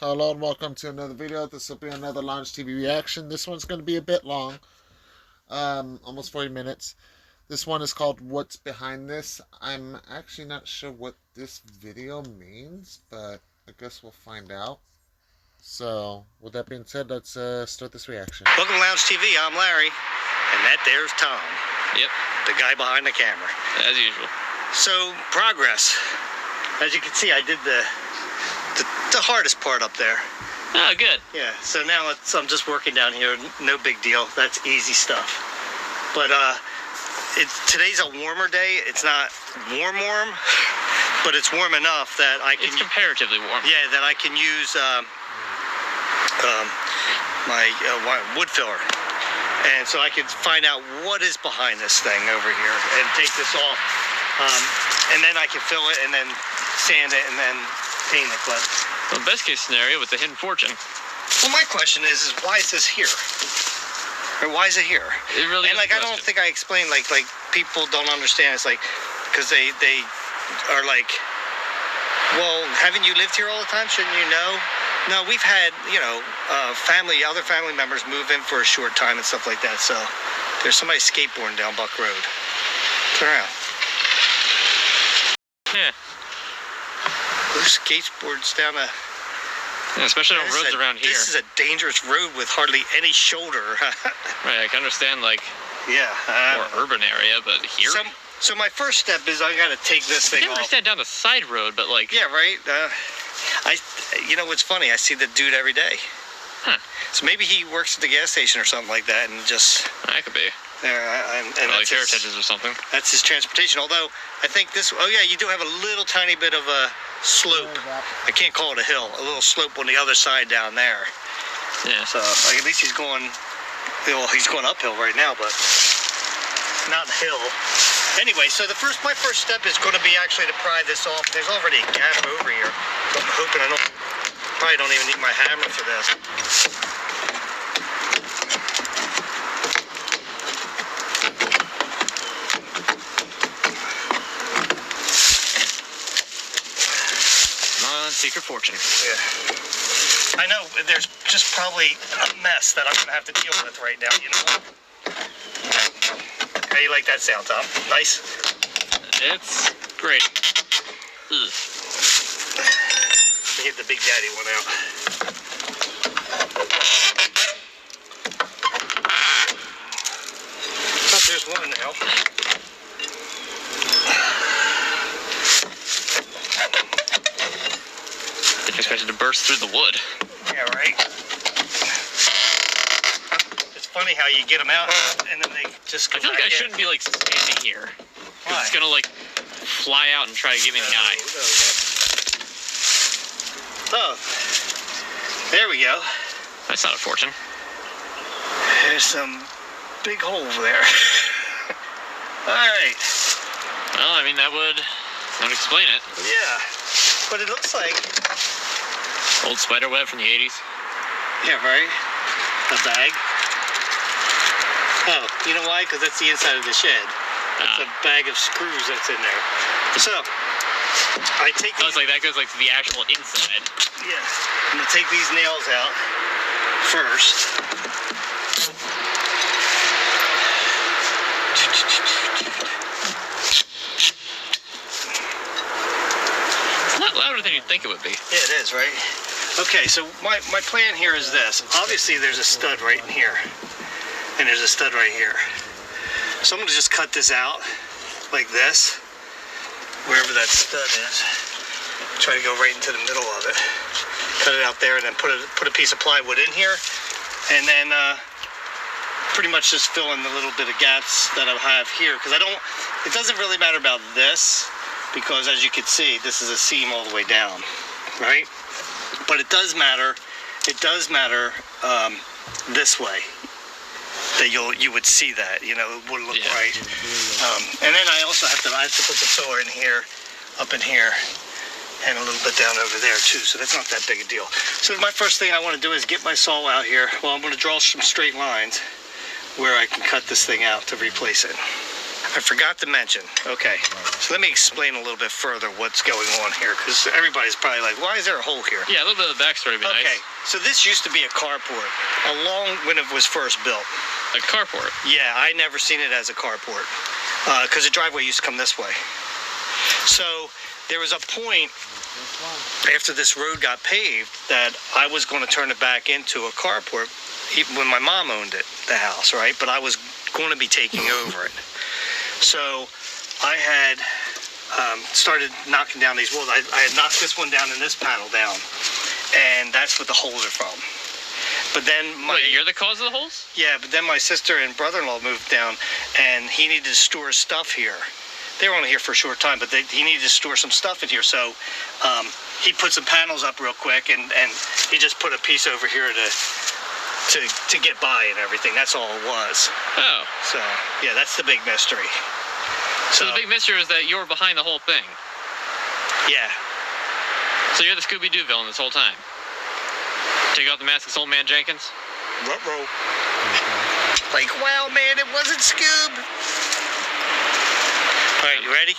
Hello and welcome to another video. This will be another Launch TV reaction. This one's going to be a bit long, almost 40 minutes. This one is called What's Behind This. I'm actually not sure what this video means, but I guess we'll find out. So, with that being said, let's start this reaction. Welcome to Lounge TV, I'm Larry, and that there's Tom. Yep. The guy behind the camera. As usual. So, progress. As you can see, I did the hardest part up there. Oh, good. Yeah, so now I'm just working down here. No big deal. That's easy stuff. But today's a warmer day. It's not warm, but it's warm enough that I can... It's comparatively warm. Yeah, that I can use my wood filler. And so I can find out what is behind this thing over here and take this off. And then I can fill it and then sand it and then paint it. But Well, best case scenario with the hidden fortune. well, my question is why is this here? Or why is it here? It really And is like a I don't question. think I explained like people don't understand. It's like because they are like, well, haven't you lived here all the time? Shouldn't you know? No, we've had other family members move in for a short time and stuff like that. So there's somebody skateboarding down Buck Road. Turn around. Yeah. Who skateboards down a... Yeah, especially on roads around here. This is a dangerous road with hardly any shoulder. Right, I can understand, like, Yeah. more urban area, but here? So my first step is I got to take this I thing can off. understand down the side road, but, like... Yeah, right. You know what's funny? I see the dude every day. Huh. So maybe he works at the gas station or something like that, and just That could be. there. And Or, like, that's his, heritages or something. that's his transportation. Although I think this. Oh yeah, you do have a little tiny bit of a slope. I can't call it a hill. A little slope on the other side down there. Yeah. So like at least he's going. Well, he's going uphill right now, but not hill. Anyway, so my first step is going to be actually to pry this off. There's already a gap over here, so I'm hoping probably don't even need my hammer for this. Secret fortune. Yeah. I know there's just probably a mess that I'm going to have to deal with right now, you know what? How do you like that sound, Tom? Nice? It's great. Ugh. Let me get the Big Daddy one out. Oh, there's one now. Didn't expect it to burst through the wood. Yeah, right? It's funny how you get them out and then they just go I feel like back I in. shouldn't be, like, standing here. 'Cause Why? it's gonna, like, fly out and try to get me in the eye. Oh, there we go. That's not a fortune. There's some big hole over there. All right. Well, I mean, that would explain it. Yeah. But it looks like... Old spider web from the 80s. Yeah, right? A bag. Oh, you know why? Because that's the inside of the shed. It's a bag of screws that's in there. So, I take I these... was like, that goes, like, to the actual inside. Yeah. I'm going to take these nails out first. It's not louder than you'd think it would be. Yeah, it is, right? Okay, so my plan here is this. Obviously, there's a stud right in here. And there's a stud right here. So I'm going to just cut this out like this. Wherever that stud is. Try to go right into the middle of it. Cut it out there and then put a piece of plywood in here. And then pretty much just fill in the little bit of gaps that I have here. Because it doesn't really matter about this. Because as you can see, this is a seam all the way down. Right? But it does matter this way. That you would see that, you know, it would look right. And then I also have to put the filler in here, up in here, and a little bit down over there too. So that's not that big a deal. So my first thing I want to do is get my saw out here. Well, I'm going to draw some straight lines where I can cut this thing out to replace it. I forgot to mention. Okay, so let me explain a little bit further what's going on here, because everybody's probably like, why is there a hole here? Yeah, a little bit of the backstory would be Okay, nice. so this used to be a carport, along when it was first built. A carport. Yeah, I never seen it as a carport, because the driveway used to come this way. So there was a point after this road got paved that I was going to turn it back into a carport when my mom owned it, the house, right? But I was going to be taking over it. So I had started knocking down these walls. I had knocked this one down and this panel down, and that's what the holes are from. But then Wait, you're the cause of the holes? yeah, but then my sister and brother-in-law moved down, and he needed to store his stuff here. They were only here for a short time, but he needed to store some stuff in here, so he put some panels up real quick, and he just put a piece over here to get by and everything. That's all it was. Oh. So yeah, that's the big mystery. So the big mystery is that you're behind the whole thing. Yeah. So you're the Scooby-Doo villain this whole time. Take off the mask, it's Old Man Jenkins. Ruh-roh. Like, wow, man, it wasn't Scoob. All right, you ready?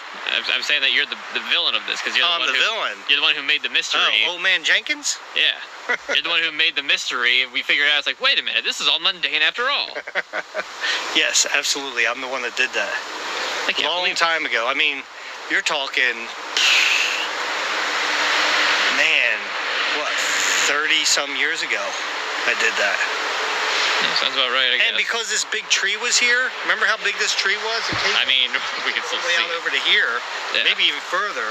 I'm saying that you're the villain of this because you're I'm the villain. You're the one who made the mystery. Oh, Old Man Jenkins? Yeah. You're the one who made the mystery, and we figured out, it's like, wait a minute, this is all mundane after all. Yes, absolutely. I'm the one that did that. I can't Long believe time ago. I mean, you're talking, man, what, 30-some years ago I did that. Sounds about right, I guess. And because this big tree was here, remember how big this tree was? It came I mean, we can still all the way see out it. over to here, Yeah. maybe even further,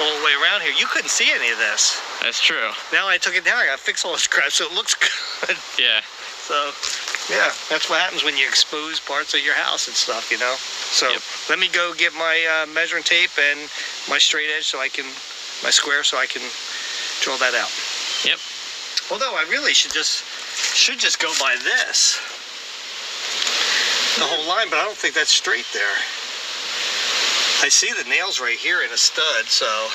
all the way around here. You couldn't see any of this. That's true. Now I took it down, I gotta fix all this crap so it looks good. Yeah. So, yeah, that's what happens when you expose parts of your house and stuff, you know? So, Yep. let me go get my measuring tape and my straight edge my square so I can draw that out. Yep. Although I really should just go by this. The whole line, but I don't think that's straight there. I see the nails right here in a stud, so.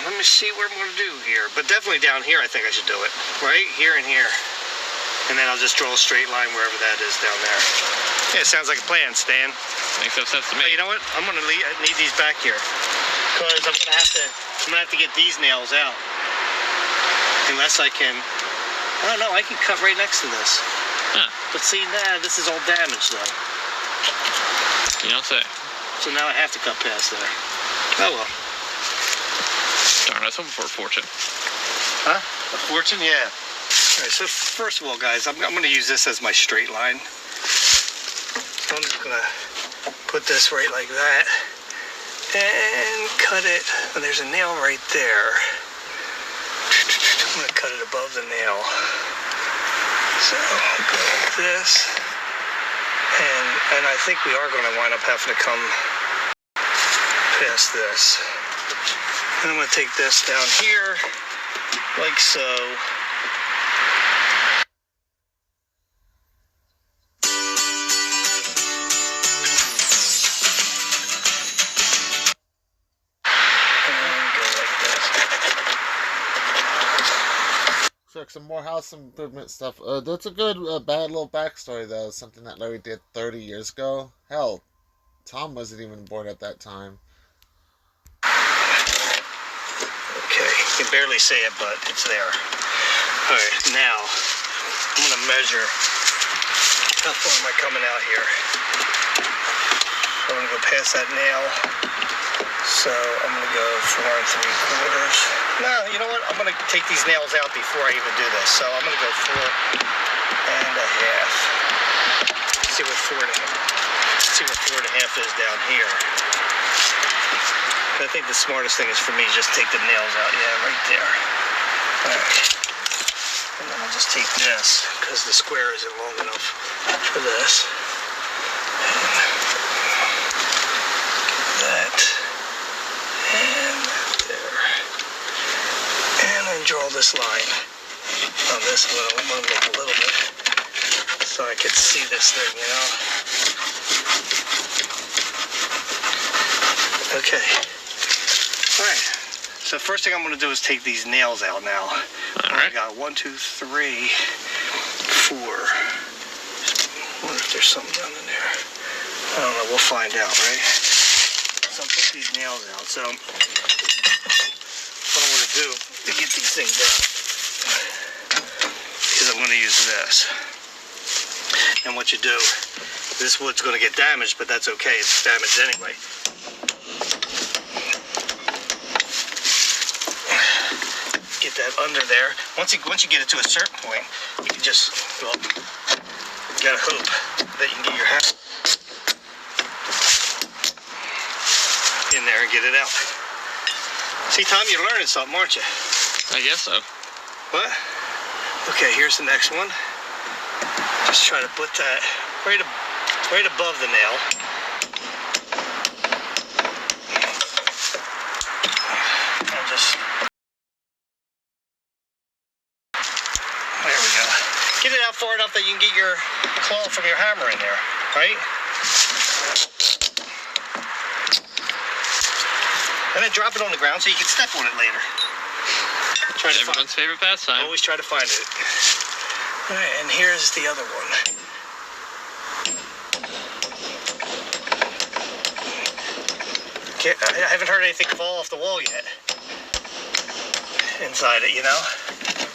Let me see what I'm going to do here. But definitely down here, I think I should do it. Right here and here. And then I'll just draw a straight line wherever that is down there. Yeah, it sounds like a plan, Stan. Makes no sense to But me. you know what? I'm going to need these back here. Because I'm going to have to get these nails out. Unless I can, I don't know, I can cut right next to this. Huh. But see, this is all damaged though. You don't say. So now I have to cut past there. Oh well. Darn, I was hoping for a fortune. Huh? A fortune? Yeah. Alright, so first of all, guys, I'm going to use this as my straight line. So I'm just going to put this right like that. And cut it. And there's a nail right there. I'm going to cut it above the nail. So I'll go like this. And I think we are going to wind up having to come past this. And I'm going to take this down here, like so. Check some more house improvement stuff. That's a good, bad little backstory, though. Something that Larry did 30 years ago. Hell, Tom wasn't even born at that time. Okay, you can barely see it, but it's there. All right, now I'm going to measure how far am I coming out here. I'm going to go past that nail. So I'm going to go 4 3/4. No, you know what? I'm going to take these nails out before I even do this. So I'm going to go 4 1/2. See what 4 1/2. See what 4 1/2 is down here. I think the smartest thing is for me to just take the nails out. Yeah, right there. All right. And then I'll just take this because the square isn't long enough for this. That. And there. And then draw this line on this one. I'm going to make a little bit so I can see this thing, you know. Okay. Alright. So first thing I'm going to do is take these nails out now. I Alright. got 1 2 3 4. 1 2 there's something down in there. I don't know, we'll find out, right? So I'll put these nails out. So what I'm gonna do to get these things out is I'm gonna use this. And what you do, this wood's gonna get damaged, but that's okay, it's damaged anyway. Get that under there. Once you get it to a certain point, you can just, well, you gotta hope that you can get your hand in there and get it out. See, Tom, you're learning something, aren't you? I guess so. What? Okay, here's the next one. Just try to put that right above the nail. And just, there we go. Get it out far enough that you can get your claw from your hammer in there, right? And then drop it on the ground so you can step on it later. Try to Everyone's favorite pastime. always try to find it. All right, and here's the other one. Okay, I haven't heard anything fall off the wall yet. Inside it, you know?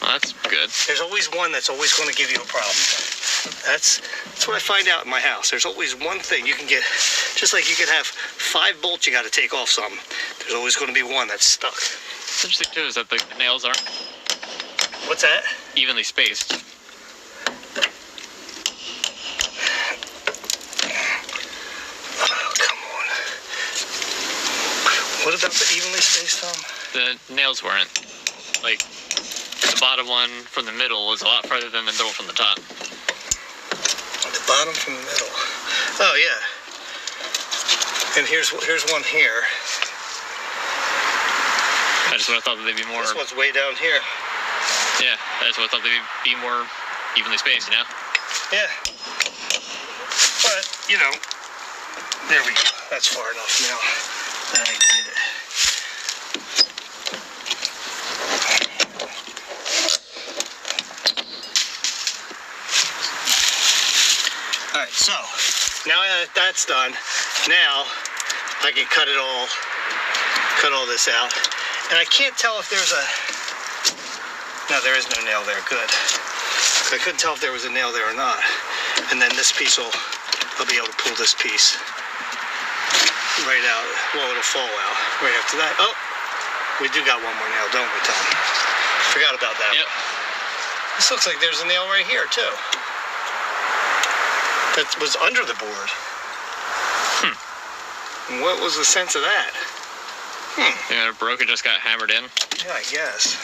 Well, that's good. There's always one that's always going to give you a problem. That's what I find out in my house. There's always one thing you can get, just like you can have 5 bolts you got to take off some. There's always going to be one that's stuck. What's interesting too is that the nails aren't What's that? evenly spaced. Oh, come on. What about the evenly spaced, Tom? The nails weren't. Like, the bottom one from the middle was a lot farther than the middle from the top. The bottom from the middle. Oh yeah. And here's one here. I just would have thought that they'd be more. This one's way down here. Yeah, I just would have thought they'd be more evenly spaced, you know? Yeah. But, you know, there we go. That's far enough now. I did it. Alright, so, now that that's done, now I can cut all this out. And I can't tell if there's a... No, there is no nail there. Good. I couldn't tell if there was a nail there or not. And then this piece I'll be able to pull this piece right out. Well, it'll fall out right after that. Oh, we do got one more nail, don't we, Tom? Forgot about that. Yep. This looks like there's a nail right here, too. That was under the board. And what was the sense of that? You know, broke, it just got hammered in. Yeah, I guess.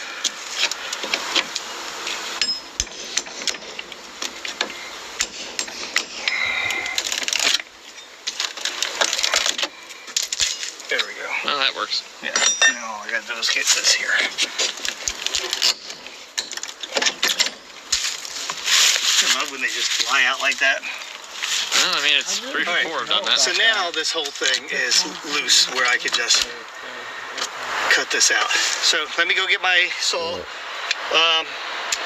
There we go. Well, that works. Yeah, now all I gotta do is get this here. I love when they just fly out like that. Well, I mean, it's 3 for 4 have done that. So now this whole thing is loose where I could just cut this out. So let me go get my saw.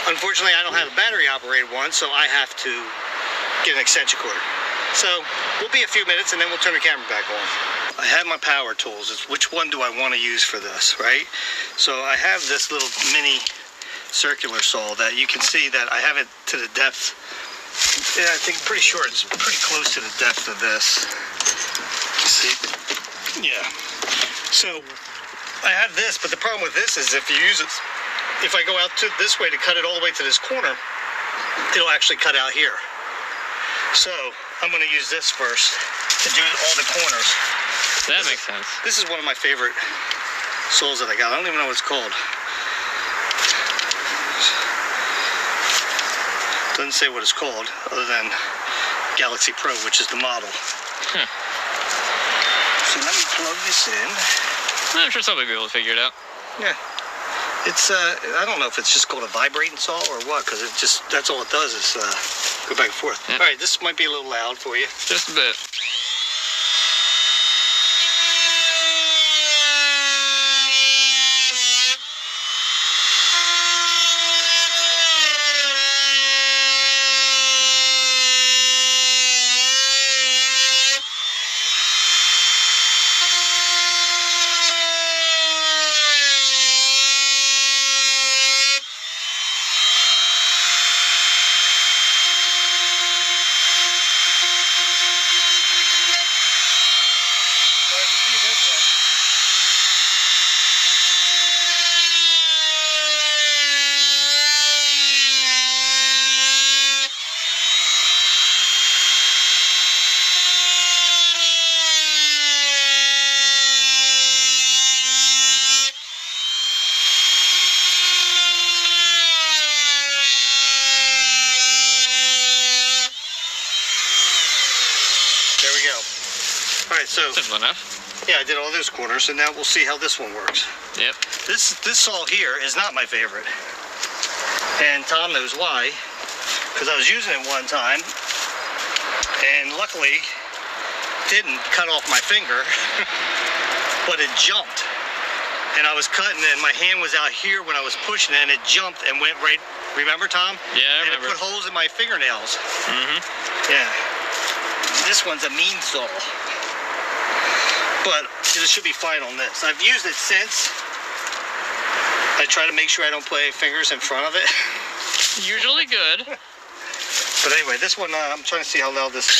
Unfortunately, I don't have a battery operated one, so I have to get an extension cord. So we'll be a few minutes and then we'll turn the camera back on. I have my power tools. It's which one do I want to use for this, right? So I have this little mini circular saw that you can see that I have it to the depth. Yeah, I think pretty sure it's pretty close to the depth of this. See? Yeah. So I have this, but the problem with this is if you use it, if I go out to this way to cut it all the way to this corner, it'll actually cut out here. So I'm going to use this first to do all the corners. That makes sense. This is one of my favorite saws that I got. I don't even know what it's called. Doesn't say what it's called other than Galaxy Pro, which is the model. So let me plug this in. I'm sure somebody will be able to figure it out. Yeah. It's, I don't know if it's just called a vibrating saw or what, because it just, that's all it does is go back and forth. Yeah. All right, this might be a little loud for you. Just a bit. so Simple enough. yeah, I did all those corners, so now we'll see how this one works. Yep. This saw here is not my favorite, and Tom knows why, because I was using it one time, and luckily didn't cut off my finger, but it jumped, and I was cutting it, and my hand was out here when I was pushing it, and it jumped and went right. Remember, Tom? Yeah, I and remember. it put holes in my fingernails. Mm-hmm. Yeah. This one's a mean saw. But it should be fine on this. I've used it since. I try to make sure I don't put any fingers in front of it. Usually good. But anyway, this one, I'm trying to see how loud this is.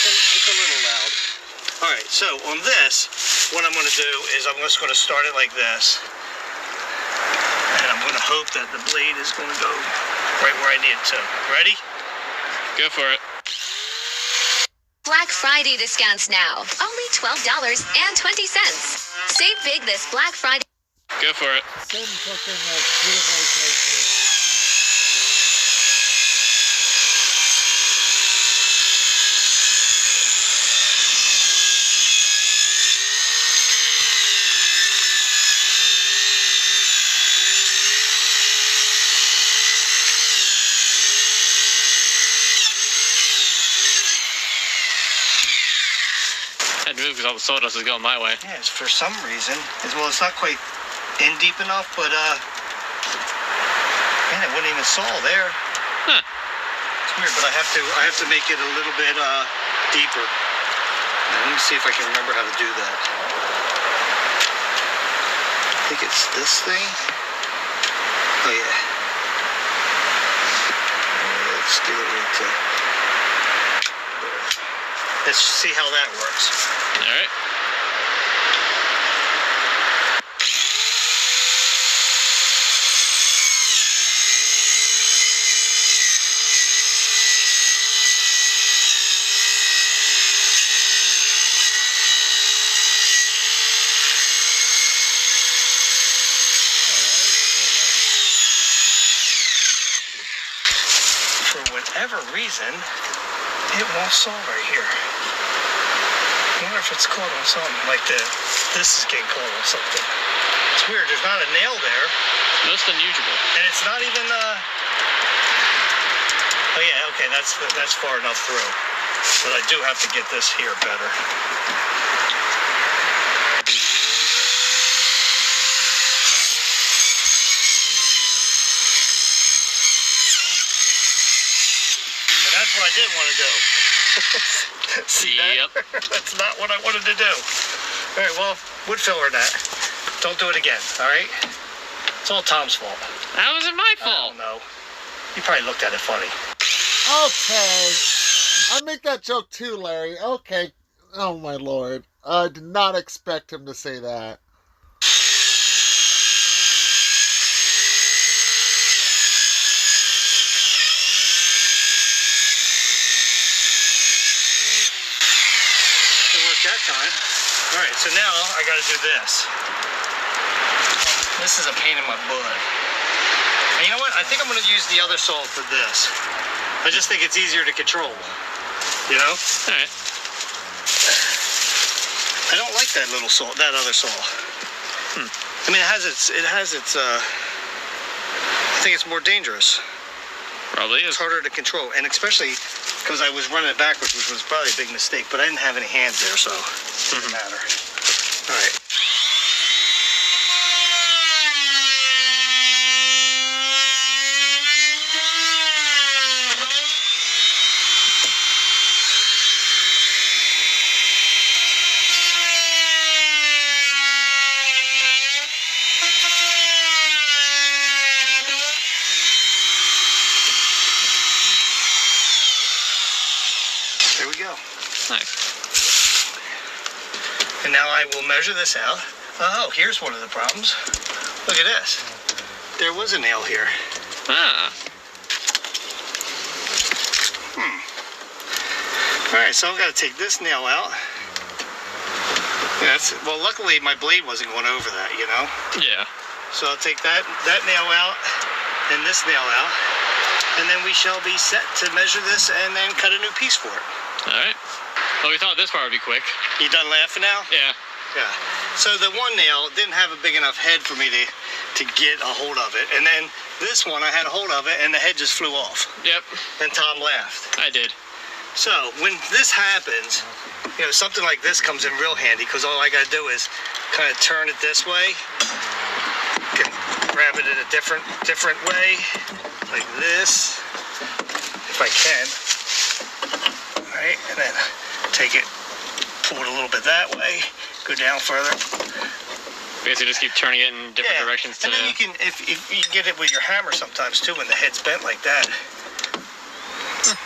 It's a little loud. Alright, so on this, what I'm going to do is I'm just going to start it like this. And I'm going to hope that the blade is going to go right where I need it to. Ready? Go for it. Black Friday discounts now. Only $12.20. Save big this Black Friday. Go for it. Same fucking computer voice. Had to move because all the sawdust is going my way. Yeah, it's for some reason. Well, it's not quite in deep enough, but man, it wouldn't even saw there. Huh. It's weird, but I have to make it a little bit deeper. Now, let me see if I can remember how to do that. I think it's this thing. Oh yeah. Let's do it right there. Let's see how that works. All right. For whatever reason, it won't saw right here. I wonder if it's caught on something like this is getting caught on something. It's weird, there's not a nail there, Most unusual. and it's not even, oh yeah, okay, that's far enough through. But I do have to get this here better. And that's what I didn't want to do. See that? Yep. That's not what I wanted to do. All right, well, wood filler that. Don't do it again, all right? It's all Tom's fault. How is it my I fault? don't know. You probably looked at it funny. Okay. I make that joke too, Larry. Okay. Oh my lord. I did not expect him to say that. It worked that time. All right, so now I got to do this. This is a pain in my butt. And you know what? I think I'm going to use the other saw for this. I just think it's easier to control. You know? All right. I don't like that little saw, that other saw. I mean, it has its, I think it's more dangerous. Probably It's is. harder to control, and especially because I was running it backwards, which was probably a big mistake, but I didn't have any hands there, so it doesn't matter. All right. There we go. Nice. And now I will measure this out. Oh, here's one of the problems. Look at this. There was a nail here. Ah. All right, so I've got to take this nail out. Yeah, well, luckily my blade wasn't going over that, you know? Yeah. So I'll take that nail out and this nail out, and then we shall be set to measure this and then cut a new piece for it. All right. Well, we thought this part would be quick. You done laughing now? Yeah. Yeah. So the one nail didn't have a big enough head for me to get a hold of it. And then this one, I had a hold of it and the head just flew off. Yep. And Tom laughed. I did. So when this happens, you know, something like this comes in real handy because all I gotta do is kind of turn it this way. Can grab it in a different way, like this, if I can. All right, and then take it, pull it a little bit that way, go down further. Basically, just keep turning it in different directions. And then you can, if you get it with your hammer sometimes too, when the head's bent like that.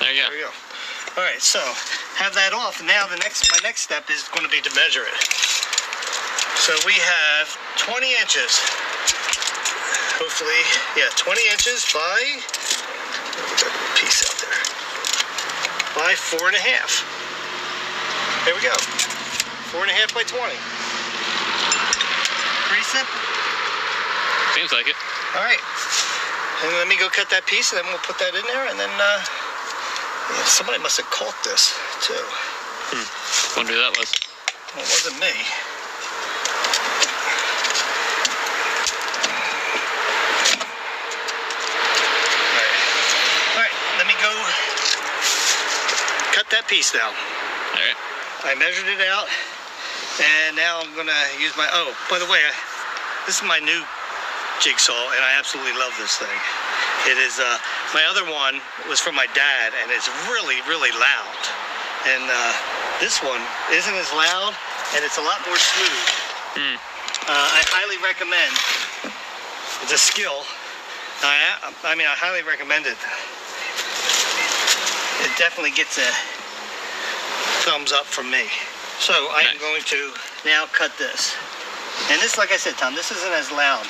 There you go. There you go. All right, so have that off. Now my next step is going to be to measure it. So we have 20 inches. Hopefully, yeah, 20 inches by, piece out there, by 4.5. There we go. 4.5 by 20. Pretty simple. Seems like it. All right. And let me go cut that piece, and then we'll put that in there, and then yeah, somebody must have caulked this too. Wonder who that was. Well, it wasn't me. All right. Let me go cut that piece now. All right. I measured it out, and now I'm gonna use my, oh, by the way, this is my new jigsaw, and I absolutely love this thing. It is, my other one was from my dad, and it's really, really loud. And this one isn't as loud, and it's a lot more smooth. I highly recommend, it's a skill. I mean, I highly recommend it. It definitely gets a thumbs up from me. So I am going to now cut this. And this, like I said, Tom, this isn't as loud.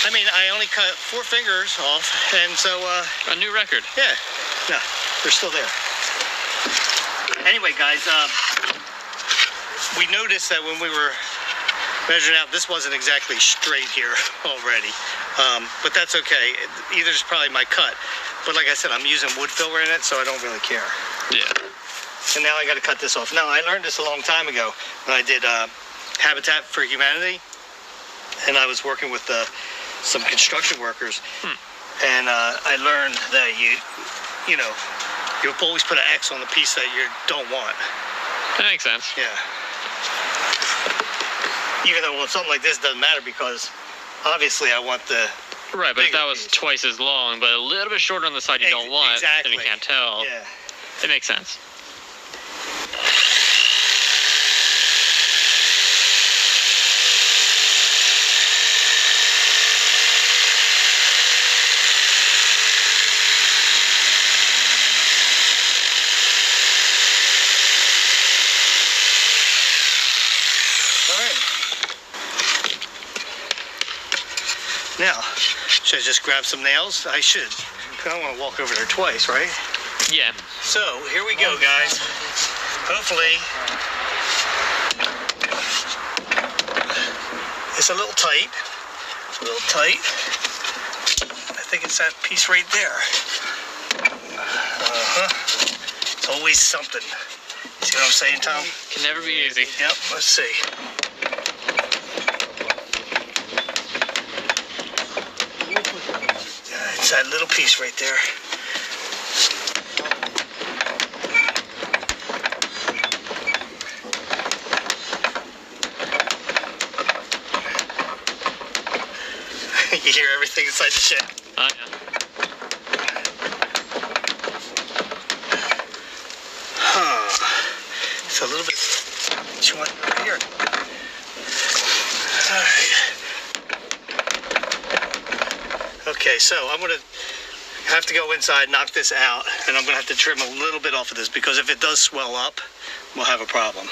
I mean, I only cut 4 fingers off, and so, A new record. yeah, no, they're still there. Anyway, guys, we noticed that when we were measuring out, this wasn't exactly straight here already, but that's okay. Either is probably my cut, but like I said, I'm using wood filler in it, so I don't really care. Yeah. And now I got to cut this off. Now, I learned this a long time ago when I did Habitat for Humanity, and I was working with some construction workers, and I learned that you know, you always put an X on the piece that you don't want. That makes sense. Yeah. Even though something like this doesn't matter because obviously I want the Right, but if bigger that was piece. twice as long, but a little bit shorter on the side you don't want, then you Exactly. can't tell. Yeah. It makes sense. Now, should I just grab some nails? I should. I don't want to walk over there twice, right? Yeah. So, here we go, guys. Hopefully, it's a little tight. It's a little tight. I think it's that piece right there. It's always something. See what I'm saying, Tom? Can never be easy. Yep, let's see. It's that little piece right there. You hear everything inside the shed. It's a little bit too much over here. All right. Okay, so I'm gonna have to go inside, knock this out, and I'm gonna have to trim a little bit off of this because if it does swell up, we'll have a problem.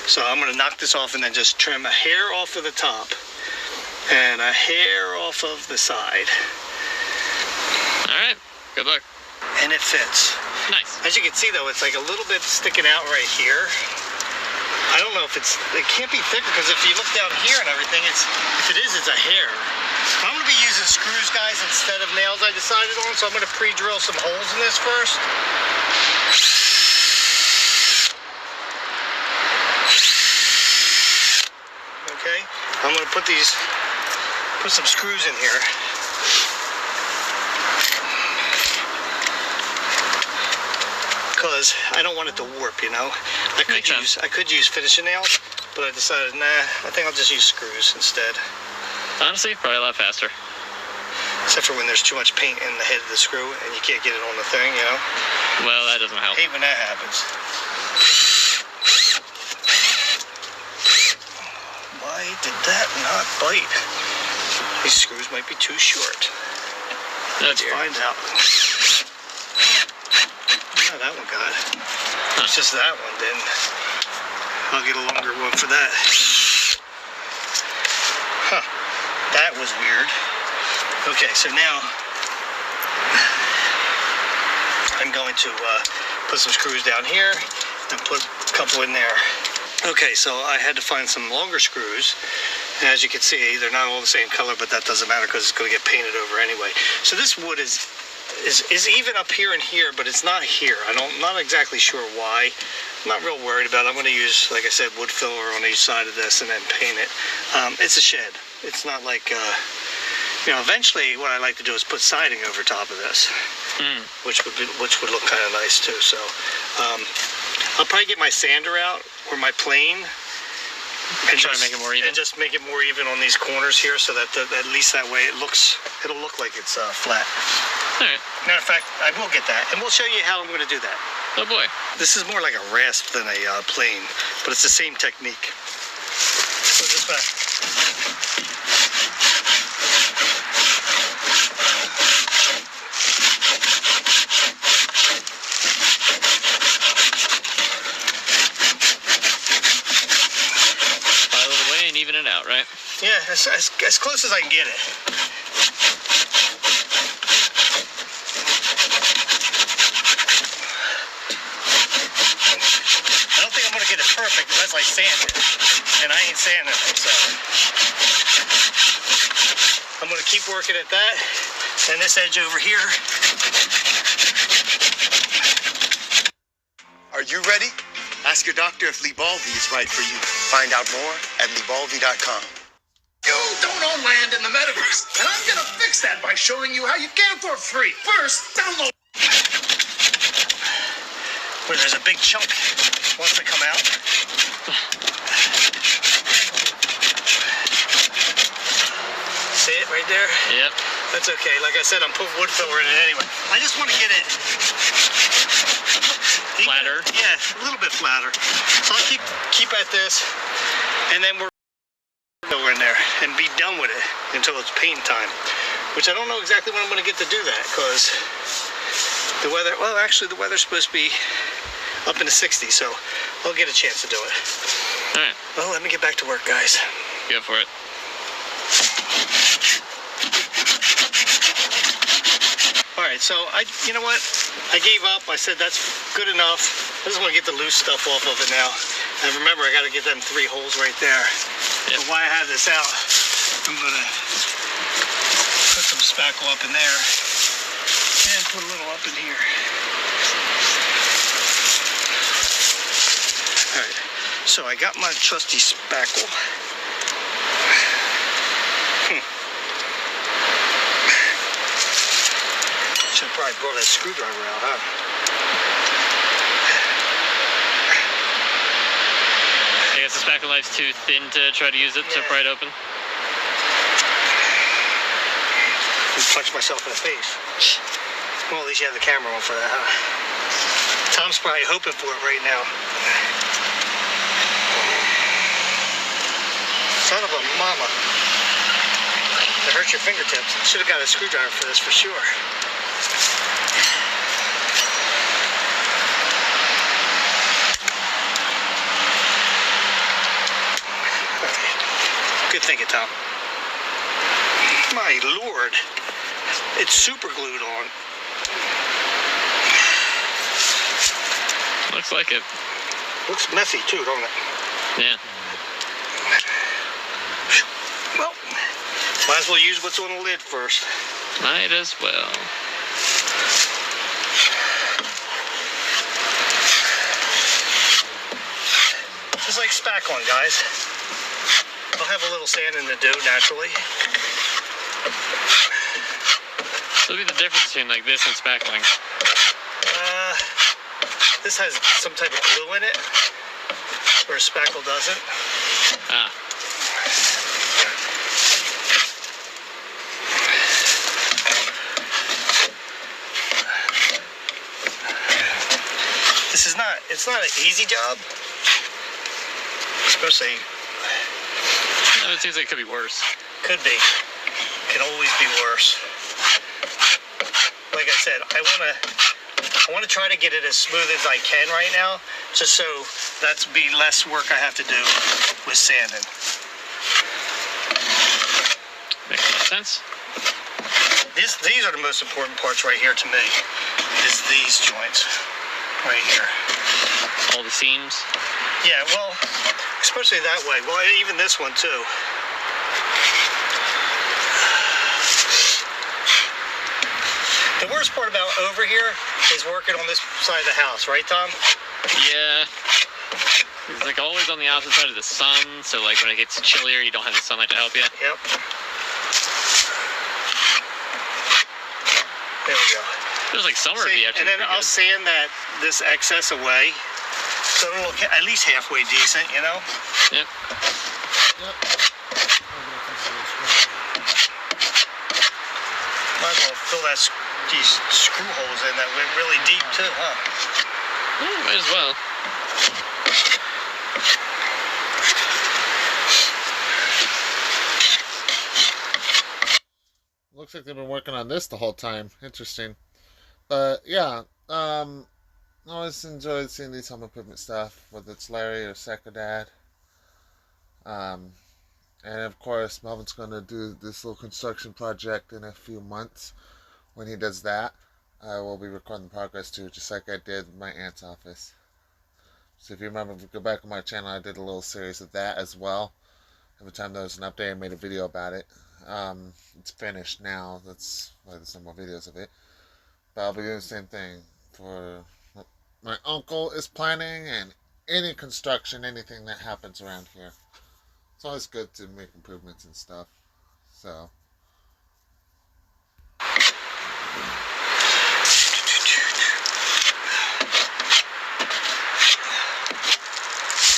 So I'm gonna knock this off and then just trim a hair off of the top and a hair off of the side. All right, good luck. And it fits. Nice. As you can see though, it's like a little bit sticking out right here. I don't know if it can't be thicker because if you look down here and everything, if it is, it's a hair. I'm gonna be using screws, guys, instead of nails I decided on, so I'm gonna pre-drill some holes in this first. Okay, I'm gonna put some screws in here. Because I don't want it to warp, you know. I could use finishing nails, but I decided, nah, I think I'll just use screws instead. Honestly, probably a lot faster. Except for when there's too much paint in the head of the screw and you can't get it on the thing, you know. Well, that doesn't help. I hate when that happens. Why did that not bite? These screws might be too short. Let's find out. Oh, that one got it. It's just that one, then I'll get a longer one for that. Huh. That was weird. Okay, so now I'm going to put some screws down here and put a couple in there. Okay, so I had to find some longer screws. And as you can see, they're not all the same color, but that doesn't matter because it's going to get painted over anyway. So this wood is even up here and here, but it's not here. Not exactly sure why. I'm not real worried about it. I'm going to use, like I said, wood filler on each side of this and then paint it. It's a shed. It's not like, you know, eventually what I like to do is put siding over top of this, which would look kind of nice too. So I'll probably get my sander out or my plane and try to make it more even. And just make it more even on these corners here, so that at least that way it'll look like it's flat. All right. Matter of fact, I will get that, and we'll show you how I'm going to do that. Oh boy. This is more like a rasp than a plane, but it's the same technique. So just back. File it away and even it out, right? Yeah, as close as I can get it. Get it perfect unless I sand it, and I ain't sanding it, so I'm going to keep working at that, and this edge over here. Are you ready? Ask your doctor if Lybalvi is right for you. Find out more at Lybalvi.com. You don't own land in the metaverse, and I'm gonna fix that by showing you how you can for free. First, download. Where there's a big chunk wants to come out. See it right there? Yep. That's okay. Like I said, I'm putting wood filler in it anyway. I just want to get it Flatter? Yeah, a little bit flatter. So I'll keep at this, and then we're filler in there and be done with it until it's paint time. Which I don't know exactly when I'm going to get to do that, because the weather, well, actually the weather's supposed to be up in the 60s, so I'll get a chance to do it. All right. Well, let me get back to work, guys. Go for it. All right, so you know what? I gave up. I said that's good enough. I just want to get the loose stuff off of it now. And remember, I got to get them 3 holes right there. Yep. And while I have this out, I'm gonna put some spackle up in there and put a little up in here. All right, so I got my trusty spackle. Should have probably brought that screwdriver out, huh? I guess the spackle knife's too thin to try to use it to pry it open. Just punch myself in the face. Well, at least you have the camera on for that, huh? Tom's probably hoping for it right now. Son of a mama. It hurts your fingertips. Should have got a screwdriver for this for sure. Good thinking, Tom. My lord. It's super glued on. Looks like it. Looks messy too, don't it? Yeah. Well, might as well use what's on the lid first. Might as well. Just like spackling, guys. I'll have a little sand in the dough naturally. So what'd be the difference between like this and spackling? This has some type of glue in it, where spackle doesn't. Ah. It's not an easy job. Especially, No, it seems like it could be worse. could be. Can always be worse. Like I said, I want to try to get it as smooth as I can right now, just so that's be less work I have to do with sanding. Makes a lot of sense. These are the most important parts right here to me, is these joints right here. All the seams. Yeah, well, especially that way. Well, even this one too. The worst part about over here is working on this side of the house, right, Tom? Yeah. It's like always on the opposite side of the sun, so like when it gets chillier, you don't have the sunlight to help you. Yep. There we go. Feels like summer would See, be actually and then pretty I'll good. sand this excess away, so it'll look at least halfway decent, you know? Yep. Yep. Might as well fill these screw holes in that went really deep too, huh? Yeah, might as well. Looks like they've been working on this the whole time. Interesting. But yeah, I always enjoyed seeing these home improvement stuff, whether it's Larry or Secodad. And of course, Melvin's going to do this little construction project in a few months. When he does that, I will be recording the progress too, just like I did with my aunt's office. So if you remember, if you go back on my channel, I did a little series of that as well. Every time there was an update, I made a video about it. It's finished now. That's why there's no more videos of it. But I'll be doing the same thing for what my uncle is planning and any construction, anything that happens around here. It's always good to make improvements and stuff. So.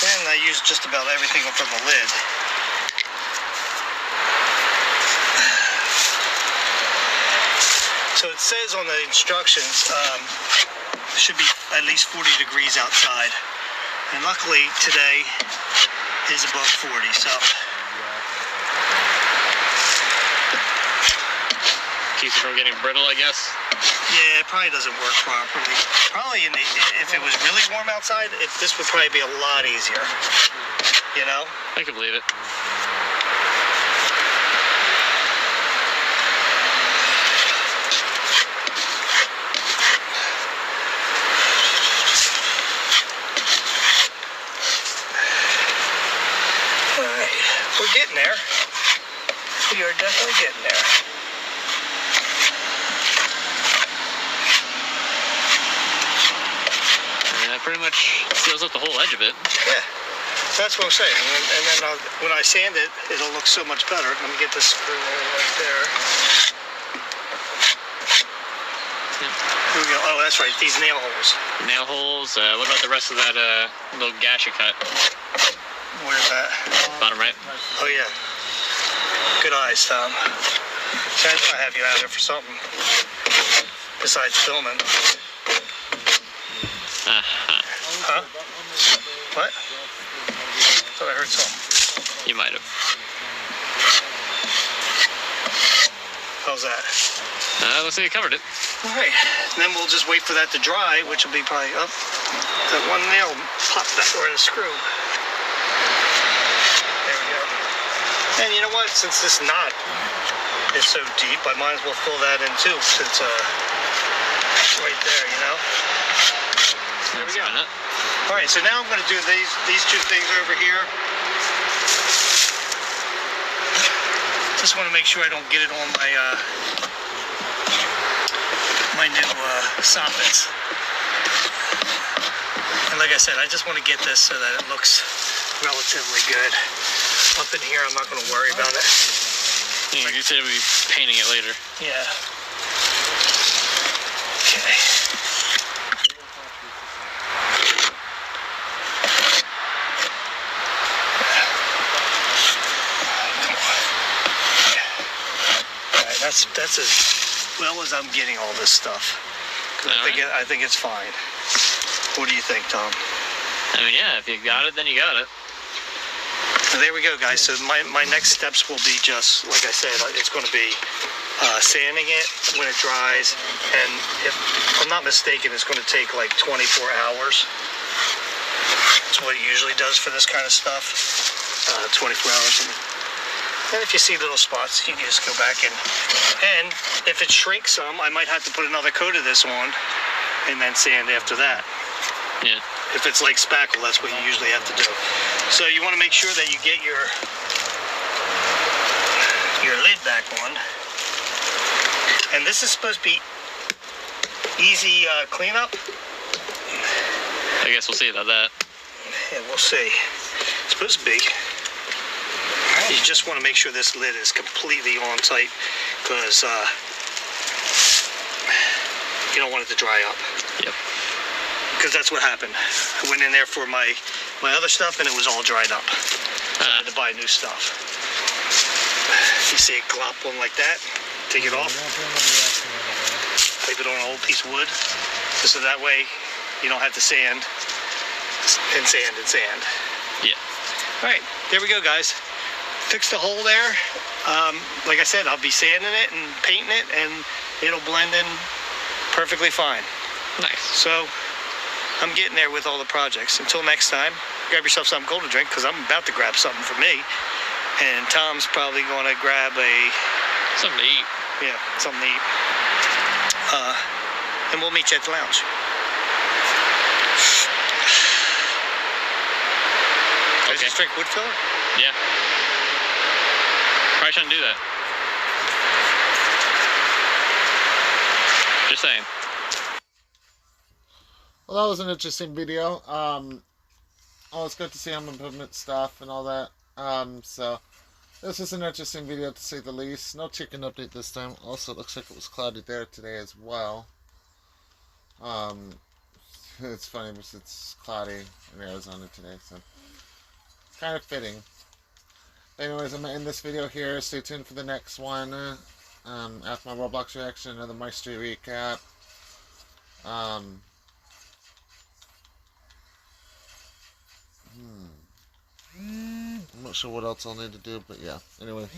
And I used just about everything from the lid. So it says on the instructions, should be at least 40 degrees outside. And luckily today is above 40, so. Keeps it from getting brittle, I guess. Yeah, it probably doesn't work properly. Probably if it was really warm outside, this would probably be a lot easier. You know? I can believe it. Alright, we're getting there. We are definitely getting there. And that pretty much seals up the whole edge of it. Yeah, that's what I'm saying. And then when I sand it, it'll look so much better. Let me get this screw right there. Here we go. Oh, that's right. These nail holes. Nail holes. What about the rest of that little gash you cut? Where's that? Bottom right. Oh, yeah. Good eyes, Tom. I have you out here for something besides filming. Uh-huh. Huh? What? hurt some. You might have. How's that? Looks like you covered it. All right. Then we'll just wait for that to dry, which will be probably up. That one nail popped that or the screw. There we go. And you know what? Since this knot is so deep, I might as well fill that in too, since right there, you know. There we go. All right. So now I'm going to do these two things over here. Just want to make sure I don't get it on my my new soffits. And like I said, I just want to get this so that it looks relatively good. Up in here, I'm not going to worry about it. Yeah, you said we'd be painting it later. Yeah. Okay. That's as well as I'm getting all this stuff. I think it's fine. What do you think, Tom? I mean, yeah, if you got it, then you got it. So there we go, guys. So my next steps will be just, like I said, it's going to be sanding it when it dries. And if I'm not mistaken, it's going to take like 24 hours. That's what it usually does for this kind of stuff. 24 hours. And if you see little spots, you can just go back and if it shrinks some, I might have to put another coat of this on and then sand after that. Yeah. If it's like spackle, that's what you usually have to do. So you want to make sure that you get your lid back on. And this is supposed to be easy cleanup. I guess we'll see about that. Yeah, we'll see. It's supposed to be. You just want to make sure this lid is completely on tight because you don't want it to dry up. Yep. Because that's what happened. I went in there for my other stuff and it was all dried up. So I had to buy new stuff. You see it glop on like that, take it off, leave it on an old piece of wood. So that way you don't have to sand and sand and sand. Yeah. All right, there we go, guys. Fix the hole there. Like I said, I'll be sanding it and painting it and it'll blend in perfectly fine. Nice. So I'm getting there with all the projects. Until next time, grab yourself something cold to drink because I'm about to grab something for me. And Tom's probably going to grab something to eat. Yeah, something to eat. And we'll meet you at the lounge. Did you just drink wood filler? Yeah. Probably shouldn't do that. Just saying. Well, that was an interesting video. Always good to see home improvement stuff and all that. So this was an interesting video to say the least. No chicken update this time. Also, it looks like it was cloudy there today as well. It's funny because it's cloudy in Arizona today, so kind of fitting. Anyways, I'm going to end this video here. Stay tuned for the next one. After my Roblox reaction, another My Street recap. I'm not sure what else I'll need to do, but yeah. Anyway.